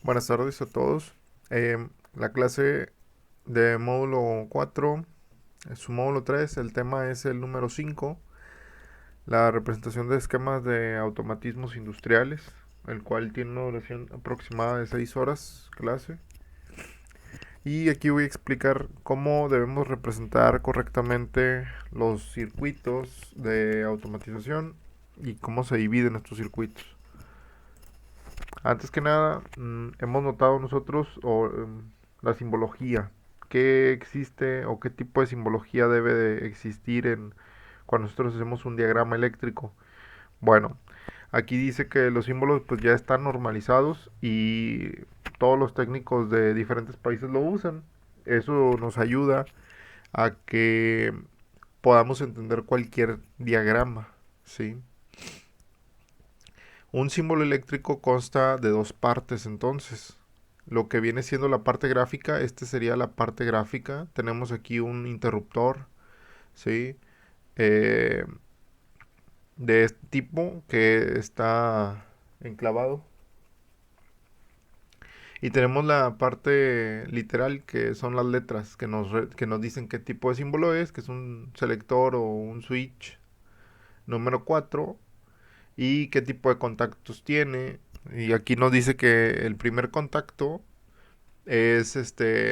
Buenas tardes a todos. La clase de módulo 4 es su módulo 3. El tema es el número 5, la representación de esquemas de automatismos industriales, el cual tiene una duración aproximada de 6 horas clase. Y aquí voy a explicar cómo debemos representar correctamente los circuitos de automatización y cómo se dividen estos circuitos. Antes que nada, hemos notado nosotros la simbología. ¿Qué existe o qué tipo de simbología debe de existir cuando nosotros hacemos un diagrama eléctrico? Bueno, aquí dice que los símbolos pues ya están normalizados y todos los técnicos de diferentes países lo usan. Eso nos ayuda a que podamos entender cualquier diagrama, ¿sí? Un símbolo eléctrico consta de dos partes entonces. Lo que viene siendo la parte gráfica, este sería la parte gráfica. Tenemos aquí un interruptor, ¿sí? Eh, de este tipo que está enclavado. Y tenemos la parte literal, que son las letras que nos dicen qué tipo de símbolo es, que es un selector o un switch número 4 y qué tipo de contactos tiene. Y aquí nos dice que el primer contacto es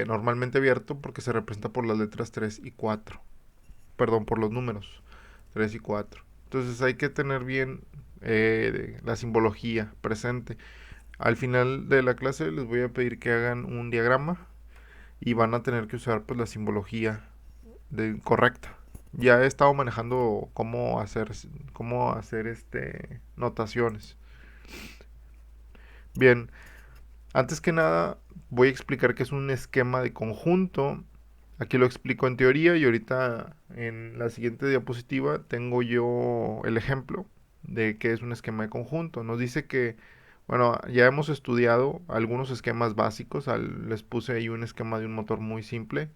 normalmente abierto porque se representa por las letras 3 y 4. Perdón, por los números 3 y 4. Entonces hay que tener bien la simbología presente. Al final de la clase les voy a pedir que hagan un diagrama y van a tener que usar pues la simbología correcta. Ya he estado manejando cómo hacer notaciones. Bien, antes que nada voy a explicar qué es un esquema de conjunto. Aquí lo explico en teoría y ahorita en la siguiente diapositiva tengo yo el ejemplo de qué es un esquema de conjunto. Nos dice que, bueno, ya hemos estudiado algunos esquemas básicos. Les puse ahí un esquema de un motor muy simple.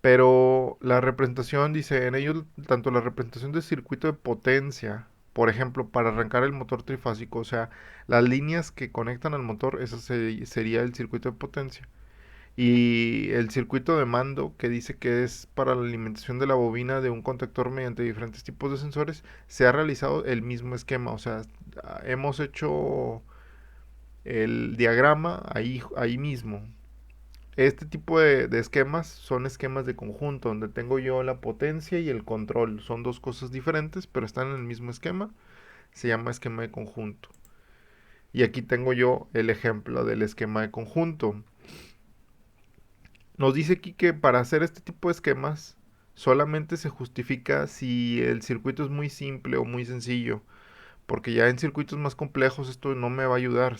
Pero la representación, dice, en ellos tanto la representación del circuito de potencia, por ejemplo, para arrancar el motor trifásico, o sea, las líneas que conectan al motor, sería el circuito de potencia. Y el circuito de mando, que dice que es para la alimentación de la bobina de un contactor mediante diferentes tipos de sensores, se ha realizado el mismo esquema. O sea, hemos hecho el diagrama ahí mismo. Este tipo de esquemas son esquemas de conjunto, donde tengo yo la potencia y el control. Son dos cosas diferentes, pero están en el mismo esquema. Se llama esquema de conjunto. Y aquí tengo yo el ejemplo del esquema de conjunto. Nos dice aquí que para hacer este tipo de esquemas solamente se justifica si el circuito es muy simple o muy sencillo, porque ya en circuitos más complejos esto no me va a ayudar,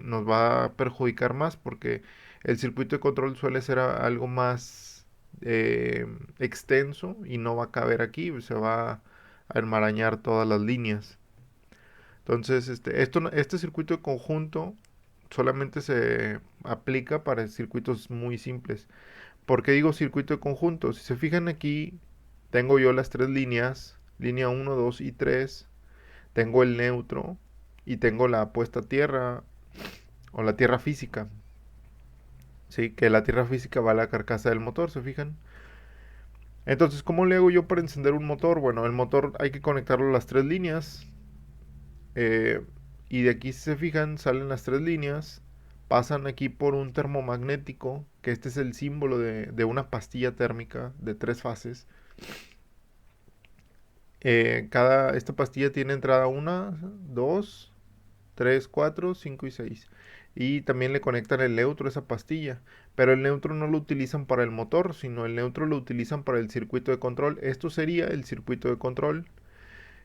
nos va a perjudicar más porque el circuito de control suele ser algo más extenso y no va a caber aquí, se va a enmarañar todas las líneas. Entonces, este circuito de conjunto solamente se aplica para circuitos muy simples. ¿Por qué digo circuito de conjunto? Si se fijan aquí, tengo yo las tres líneas, línea uno 2 y 3. Tengo el neutro y tengo la puesta a tierra o la tierra física. Sí, que la tierra física va a la carcasa del motor, ¿se fijan? Entonces, ¿cómo le hago yo para encender un motor? Bueno, el motor hay que conectarlo a las tres líneas. eh, y de aquí, si se fijan, salen las tres líneas. Pasan aquí por un termomagnético, que este es el símbolo de una pastilla térmica de tres fases. Esta pastilla tiene entrada 1, 2, 3, 4, 5 y 6. Y también le conectan el neutro a esa pastilla. Pero el neutro no lo utilizan para el motor, sino el neutro lo utilizan para el circuito de control. Esto sería el circuito de control.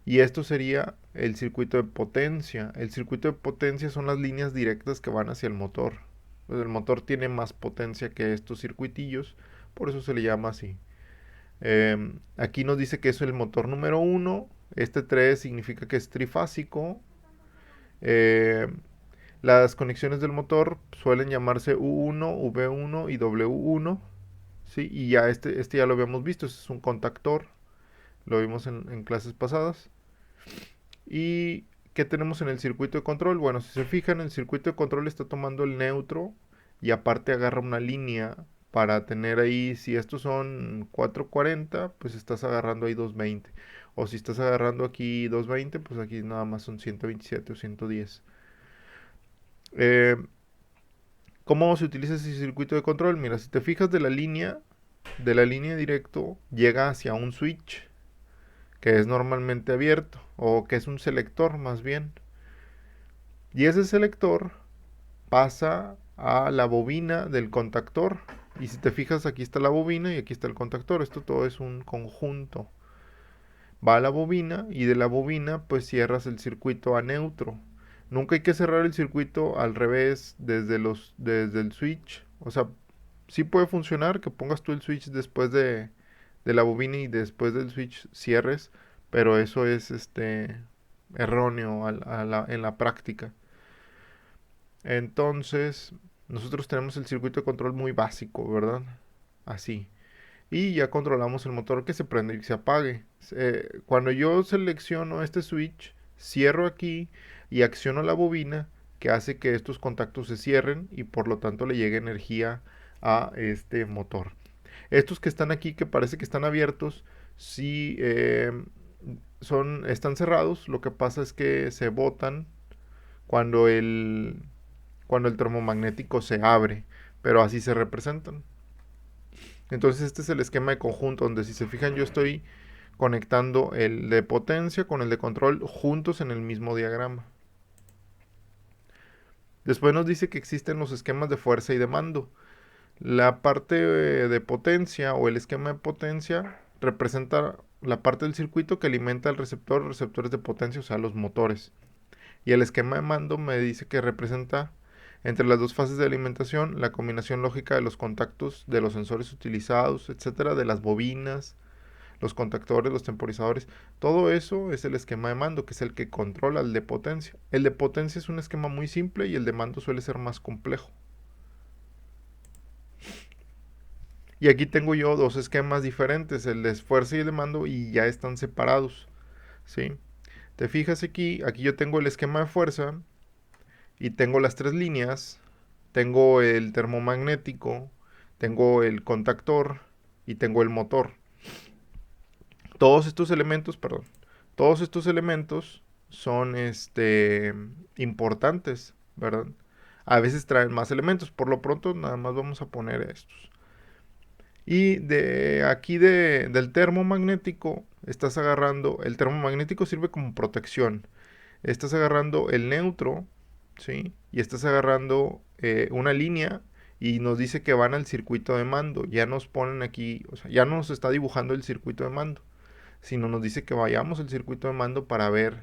Y esto sería el circuito de potencia. El circuito de potencia son las líneas directas que van hacia el motor. Pues el motor tiene más potencia que estos circuitillos, por eso se le llama así. Aquí nos dice que es el motor número uno. Este 3 significa que es trifásico. Eh, las conexiones del motor suelen llamarse U1, V1 y W1. ¿Sí? Y ya este ya lo habíamos visto, este es un contactor. Lo vimos en clases pasadas. ¿Y ¿qué tenemos en el circuito de control? Bueno, si se fijan, el circuito de control está tomando el neutro y aparte agarra una línea para tener ahí, si estos son 440, pues estás agarrando ahí 220. O si estás agarrando aquí 220, pues aquí nada más son 127 o 110. Eh, ¿Cómo se utiliza ese circuito de control? Mira, si te fijas de la línea directo, llega hacia un switch que es normalmente abierto, o que es un selector más bien. Y ese selector pasa a la bobina del contactor. Y si te fijas, aquí está la bobina y aquí está el contactor. Esto todo es un conjunto. Va a la bobina y de la bobina pues cierras el circuito a neutro. Nunca hay que cerrar el circuito al revés desde el switch. O sea, sí puede funcionar que pongas tú el switch después de la bobina y después del switch cierres, pero eso es erróneo en la práctica. Entonces, nosotros tenemos el circuito de control muy básico, ¿verdad? Así. Y ya controlamos el motor que se prende y se apague. Cuando yo selecciono este switch, cierro aquí y acciono la bobina que hace que estos contactos se cierren y por lo tanto le llegue energía a este motor. Estos que están aquí, que parece que están abiertos, sí están cerrados. Lo que pasa es que se botan cuando cuando el termomagnético se abre, pero así se representan. Entonces este es el esquema de conjunto, donde si se fijan yo estoy conectando el de potencia con el de control juntos en el mismo diagrama. Después nos dice que existen los esquemas de fuerza y de mando. La parte de potencia o el esquema de potencia representa la parte del circuito que alimenta el receptor, receptores de potencia, o sea, los motores. Y el esquema de mando me dice que representa entre las dos fases de alimentación la combinación lógica de los contactos de los sensores utilizados, etcétera, de las bobinas, los contactores, los temporizadores. Todo eso es el esquema de mando, que es el que controla el de potencia. El de potencia es un esquema muy simple y el de mando suele ser más complejo. Y aquí tengo yo dos esquemas diferentes, el de fuerza y el de mando, y ya están separados, ¿sí? Te fijas aquí yo tengo el esquema de fuerza y tengo las tres líneas, tengo el termomagnético, tengo el contactor y tengo el motor. Todos estos elementos, perdón, todos estos elementos son importantes, ¿verdad? A veces traen más elementos, por lo pronto nada más vamos a poner estos. Y de aquí del termomagnético, estás agarrando, el termomagnético sirve como protección. Estás agarrando el neutro, ¿sí? Y estás agarrando una línea y nos dice que van al circuito de mando. Ya nos ponen aquí, o sea, ya no nos está dibujando el circuito de mando, sino nos dice que vayamos al circuito de mando para ver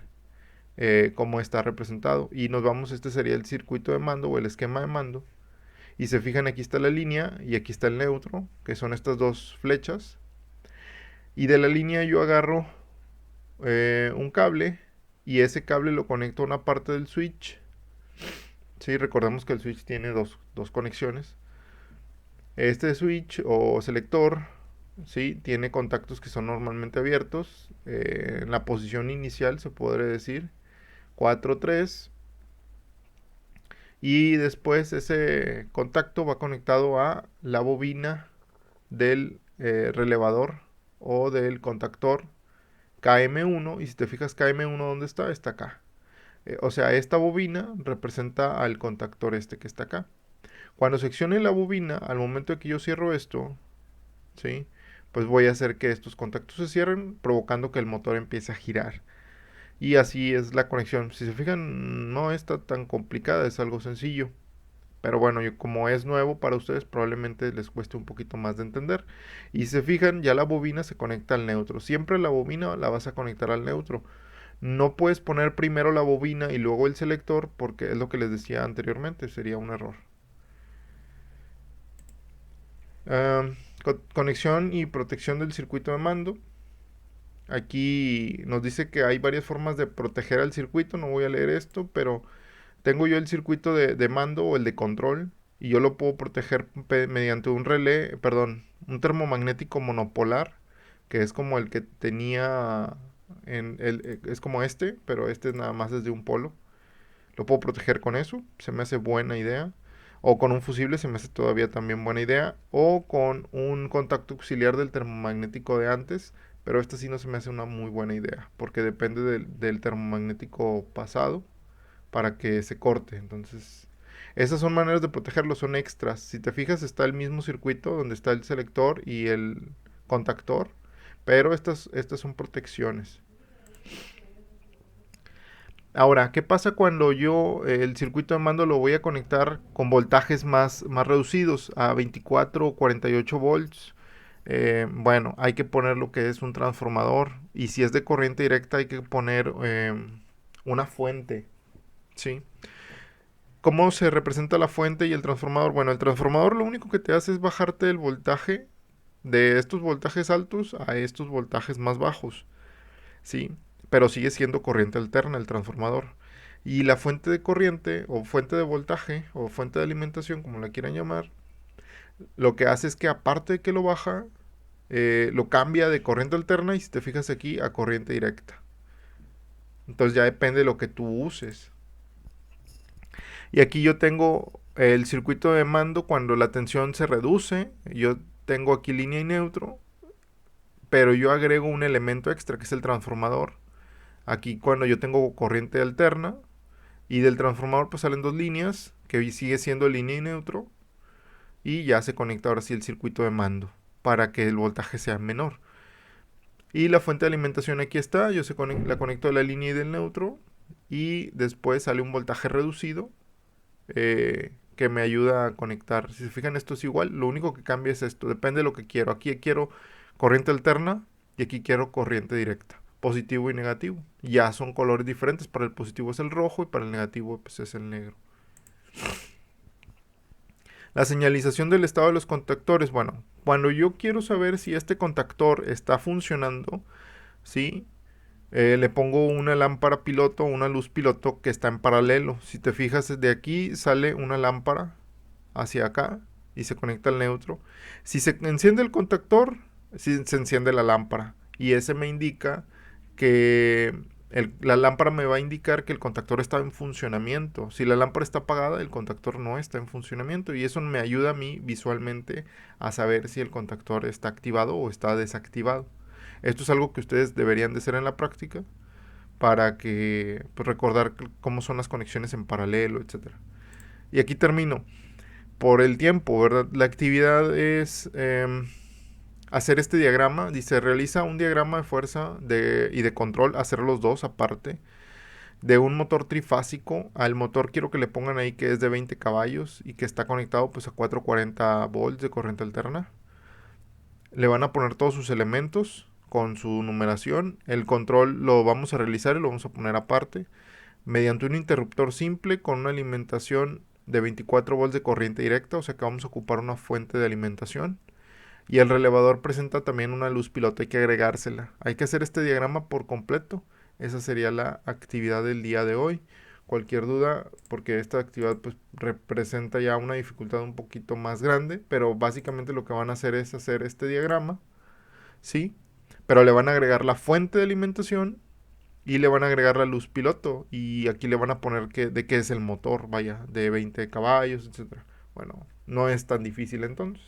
cómo está representado. Y nos vamos, este sería el circuito de mando o el esquema de mando. Y se fijan, aquí está la línea y aquí está el neutro, que son estas dos flechas. Y de la línea yo agarro un cable y ese cable lo conecto a una parte del switch. Sí, recordemos que el switch tiene dos conexiones. Este switch o selector, sí, tiene contactos que son normalmente abiertos. En la posición inicial se podría decir 4 3. Y después ese contacto va conectado a la bobina del relevador o del contactor KM1. Y si te fijas, KM1, ¿dónde está? Está acá. O sea, esta bobina representa al contactor este que está acá. Cuando seccione la bobina, al momento de que yo cierro esto, ¿sí? Pues voy a hacer que estos contactos se cierren, provocando que el motor empiece a girar. Y así es la conexión. Si se fijan, no está tan complicada, es algo sencillo. Pero bueno, como es nuevo para ustedes, probablemente les cueste un poquito más de entender. Y si se fijan, ya la bobina se conecta al neutro. Siempre la bobina la vas a conectar al neutro. No puedes poner primero la bobina y luego el selector, porque es lo que les decía anteriormente, sería un error. Conexión y protección del circuito de mando. Aquí nos dice que hay varias formas de proteger al circuito. No voy a leer esto, pero tengo yo el circuito de mando o el de control y yo lo puedo proteger mediante un un termomagnético monopolar, que es como el que tenía es como este, pero este es nada más desde un polo. Lo puedo proteger con eso, se me hace buena idea. O con un fusible se me hace todavía también buena idea. O con un contacto auxiliar del termomagnético de antes. Pero esta sí no se me hace una muy buena idea. Porque depende del termomagnético pasado para que se corte. Entonces, esas son maneras de protegerlo, son extras. Si te fijas, está el mismo circuito donde está el selector y el contactor. Pero estas son protecciones. Ahora, ¿qué pasa cuando yo el circuito de mando lo voy a conectar con voltajes más reducidos a 24 o 48 volts? Bueno, hay que poner lo que es un transformador y si es de corriente directa hay que poner una fuente, ¿sí? ¿Cómo se representa la fuente y el transformador? Bueno, el transformador lo único que te hace es bajarte el voltaje de estos voltajes altos a estos voltajes más bajos. ¿Sí? Pero sigue siendo corriente alterna el transformador. Y la fuente de corriente o fuente de voltaje o fuente de alimentación, como la quieran llamar, lo que hace es que aparte de que lo baja, lo cambia de corriente alterna y si te fijas aquí a corriente directa. Entonces ya depende de lo que tú uses. Y aquí yo tengo el circuito de mando cuando la tensión se reduce. Yo tengo aquí línea y neutro, pero yo agrego un elemento extra que es el transformador. Aquí cuando yo tengo corriente alterna, y del transformador pues salen dos líneas, que sigue siendo línea y neutro. Y ya se conecta ahora sí el circuito de mando para que el voltaje sea menor. Y la fuente de alimentación aquí está, la conecto a la línea y del neutro. Y después sale un voltaje reducido que me ayuda a conectar. Si se fijan, esto es igual, lo único que cambia es esto, depende de lo que quiero. Aquí quiero corriente alterna y aquí quiero corriente directa, positivo y negativo. Ya son colores diferentes, para el positivo es el rojo y para el negativo pues es el negro. La señalización del estado de los contactores, bueno, cuando yo quiero saber si este contactor está funcionando, ¿sí? Le pongo una lámpara piloto, una luz piloto que está en paralelo. Si te fijas, desde aquí sale una lámpara hacia acá y se conecta al neutro. Si se enciende el contactor, se enciende la lámpara. Y ese me indica que la lámpara me va a indicar que el contactor está en funcionamiento. Si la lámpara está apagada, el contactor no está en funcionamiento. Y eso me ayuda a mí visualmente a saber si el contactor está activado o está desactivado. Esto es algo que ustedes deberían de hacer en la práctica para que pues, recordar cómo son las conexiones en paralelo, etcétera. Y aquí termino por el tiempo, ¿verdad? La actividad es hacer este diagrama. Dice, realiza un diagrama de fuerza y de control, hacer los dos aparte, de un motor trifásico. Al motor quiero que le pongan ahí que es de 20 caballos y que está conectado pues a 440 volts de corriente alterna. Le van a poner todos sus elementos con su numeración. El control lo vamos a realizar y lo vamos a poner aparte mediante un interruptor simple con una alimentación de 24 volts de corriente directa, o sea que vamos a ocupar una fuente de alimentación. Y el relevador presenta también una luz piloto, hay que agregársela. Hay que hacer este diagrama por completo. Esa sería la actividad del día de hoy. Cualquier duda, porque esta actividad pues representa ya una dificultad un poquito más grande, pero básicamente lo que van a hacer es hacer este diagrama, ¿sí? Pero le van a agregar la fuente de alimentación y le van a agregar la luz piloto y aquí le van a poner de qué es el motor, vaya, de 20 caballos, etcétera. Bueno, no es tan difícil entonces.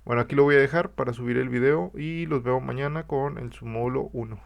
Bueno, aquí lo voy a dejar para subir el video y los veo mañana con el submódulo 1.